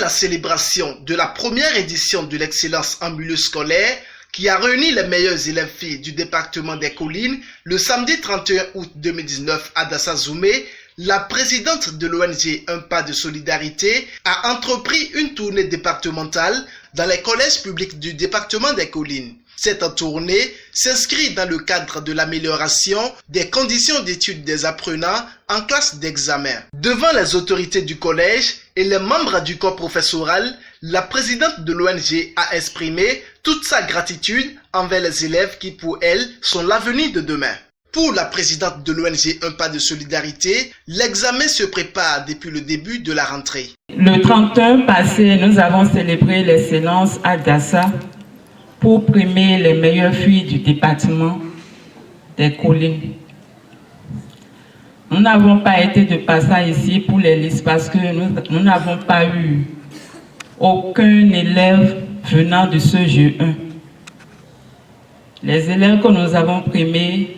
la célébration de la première édition de l'excellence en milieu scolaire qui a réuni les meilleurs élèves filles du département des Collines le samedi 31 août 2019 à Dassa-Zoumé, la présidente de l'ONG Un Pas de Solidarité a entrepris une tournée départementale dans les collèges publics du département des Collines. Cette tournée s'inscrit dans le cadre de l'amélioration des conditions d'études des apprenants en classe d'examen. Devant les autorités du collège et les membres du corps professoral, la présidente de l'ONG a exprimé toute sa gratitude envers les élèves qui, pour elle, sont l'avenir de demain. Pour la présidente de l'ONG Un Pas de Solidarité, l'examen se prépare depuis le début de la rentrée. Le 31 passé, nous avons célébré l'excellence à Dassa pour primer les meilleures filles du département des Collines. Nous n'avons pas été de passage ici pour les listes parce que nous n'avons pas eu aucun élève venant de ce G1. Les élèves que nous avons primés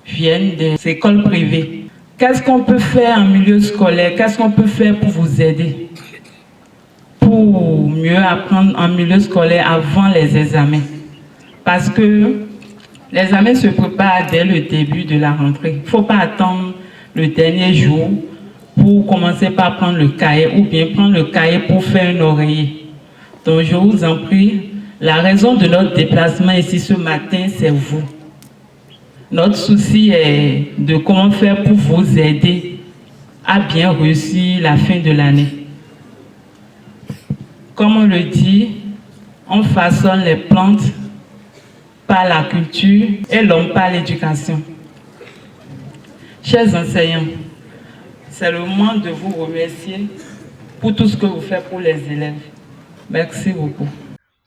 viennent des écoles privées. Qu'est-ce qu'on peut faire en milieu scolaire? Qu'est-ce qu'on peut faire pour vous aider? Pour mieux apprendre en milieu scolaire avant les examens. Parce que les examens se préparent dès le début de la rentrée. Il ne faut pas attendre le dernier jour pour commencer par prendre le cahier ou bien prendre le cahier pour faire un oreiller. Donc je vous en prie, la raison de notre déplacement ici ce matin, c'est vous. Notre souci est de comment faire pour vous aider à bien réussir la fin de l'année. Comme on le dit, on façonne les plantes par la culture et l'homme par l'éducation. Chers enseignants, c'est le moment de vous remercier pour tout ce que vous faites pour les élèves. Merci beaucoup.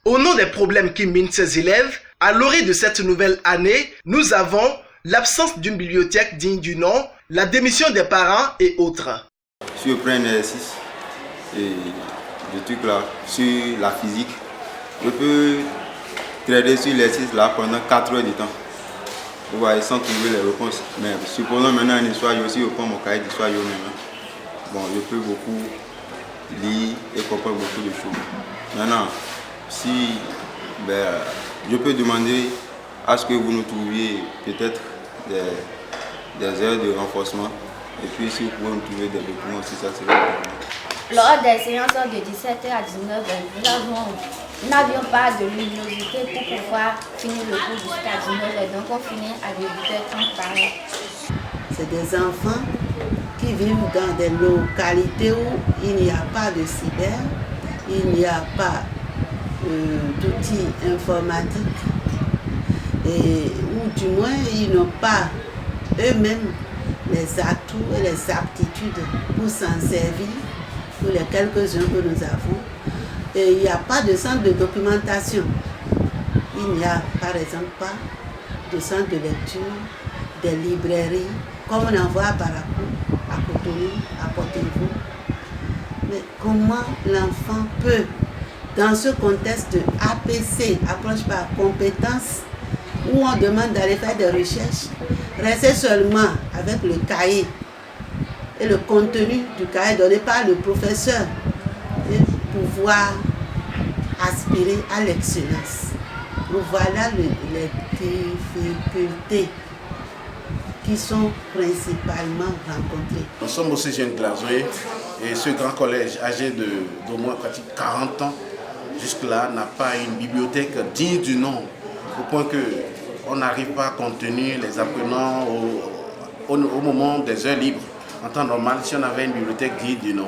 Au nom des problèmes qui minent ces élèves, à l'orée de cette nouvelle année, nous avons l'absence d'une bibliothèque digne du nom, la démission des parents et autres. Si je prends un exercice et des trucs là, sur la physique, je peux traiter sur l'exercice là pendant 4 heures du temps. Vous voyez, sans trouver les réponses. Mais supposons maintenant une histoire, je prends mon cahier d'histoire maintenant. Bon, je peux beaucoup lire et comprendre beaucoup de choses. Maintenant, si je peux demander à ce que vous nous trouviez peut-être des heures de renforcement. Et puis si vous pouvez nous trouver des documents aussi, ça serait bien. Lors des séances de 17h à 19h, nous n'avions pas de luminosité pour pouvoir finir le cours jusqu'à 19h. Donc on finit à 18h30 pareil. C'est des enfants qui vivent dans des localités où il n'y a pas de cyber, il n'y a pas d'outils informatiques, et où du moins ils n'ont pas eux-mêmes les atouts et les aptitudes pour s'en servir, pour les quelques-uns que nous avons. Et il n'y a pas de centre de documentation. Il n'y a par exemple pas de centre de lecture, des librairies, comme on en voit à Barrakou, à Cotonou, à Porto-Novo. Mais comment l'enfant peut, dans ce contexte de APC, approche par compétence, où on demande d'aller faire des recherches, rester seulement avec le cahier et le contenu du cahier donné par le professeur et pouvoir aspirer à l'excellence. Donc voilà les difficultés qui sont principalement rencontrées. Nous sommes aussi jeunes glaçons et ce grand collège âgé d'au moins pratiquement 40 ans, jusque-là, n'a pas une bibliothèque digne du nom, au point qu'on n'arrive pas à contenir les apprenants au moment des heures libres. En temps normal, si on avait une bibliothèque digne du nom,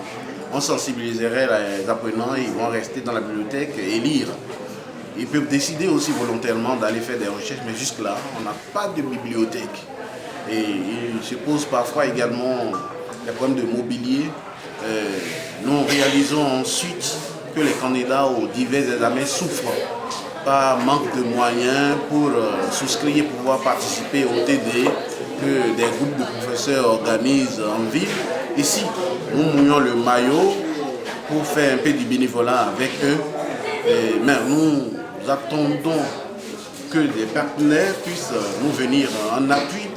on sensibiliserait les apprenants et ils vont rester dans la bibliothèque et lire. Ils peuvent décider aussi volontairement d'aller faire des recherches, mais jusque-là, on n'a pas de bibliothèque. Et il se pose parfois également des problèmes de mobilier. Nous réalisons ensuite que les candidats aux divers examens souffrent par manque de moyens pour souscrire et pouvoir participer au TD que des groupes de professeurs organisent en ville. Ici, nous mouillons le maillot pour faire un peu du bénévolat avec eux. Mais nous attendons que des partenaires puissent nous venir en appui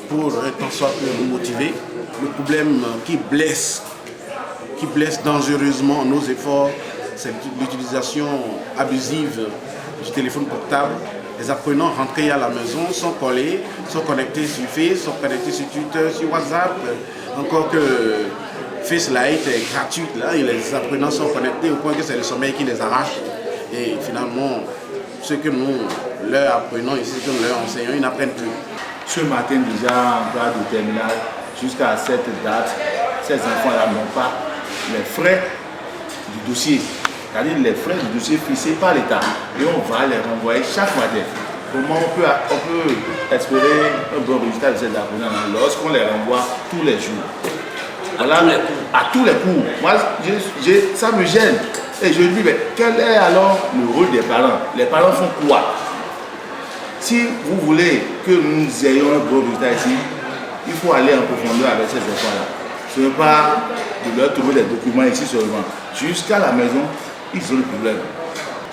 pour être en soit nous motiver. Le problème qui blesse qui blesse dangereusement nos efforts, c'est l'utilisation abusive du téléphone portable. Les apprenants rentrés à la maison sont collés, sont connectés sur Facebook, sont connectés sur Twitter, sur WhatsApp. Encore que FaceLight est gratuite là, et les apprenants sont connectés au point que c'est le sommeil qui les arrache. Et finalement, ce que nous leur apprenons ici, ce que nous leur enseignons, ils n'apprennent plus. Ce matin déjà, en classe de terminale, jusqu'à cette date, ces enfants-là n'ont pas les frais du dossier. C'est-à-dire les frais du dossier fixés par l'État. Et on va les renvoyer chaque matin. Comment on peut espérer un bon résultat de ces apprenants lorsqu'on les renvoie tous les jours? Voilà, à tous les cours. Moi, ça me gêne. Et je dis, mais quel est alors le rôle des parents? Les parents font quoi? Si vous voulez que nous ayons un bon résultat ici, il faut aller en profondeur avec ces enfants-là. Ce n'est pas de leur trouver des documents ici seulement. Jusqu'à la maison, ils ont le problème.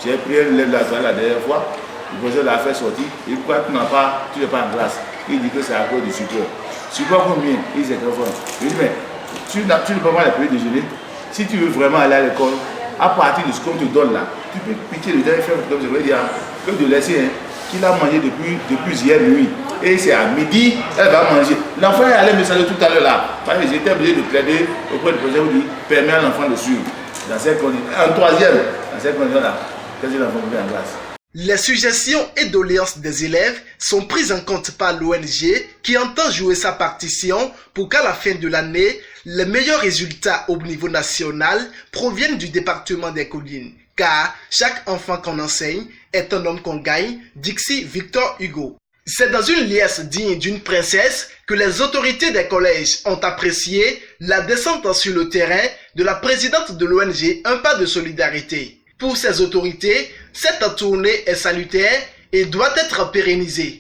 J'ai pris un élève la dernière fois, le professeur l'a fait sortir, il croit que tu n'es pas en classe. Il dit que c'est à cause du support. Support combien? Il dit 4 francs. Je dis, mais tu ne peux pas les payer déjeuner. Si tu veux vraiment aller à l'école, à partir de ce qu'on te donne là, tu peux piquer le dernier frère, comme je voulais dire, que de laisser qu'il a mangé depuis hier nuit. Et c'est à midi, elle va manger. L'enfant est allé me saluer tout à l'heure là. Parce que j'étais obligé de plaider auprès du professeur qui dit permet à l'enfant de suivre. Dans cette condition, en troisième, dans cette condition-là, qu'est-ce que l'enfant peut en classe? Les suggestions et doléances des élèves sont prises en compte par l'ONG qui entend jouer sa partition pour qu'à la fin de l'année, les meilleurs résultats au niveau national proviennent du département des collines. Car chaque enfant qu'on enseigne est un homme qu'on gagne, dixit Victor Hugo. C'est dans une liesse digne d'une princesse que les autorités des collèges ont apprécié la descente sur le terrain de la présidente de l'ONG Un Pas de Solidarité. Pour ces autorités, cette tournée est salutaire et doit être pérennisée.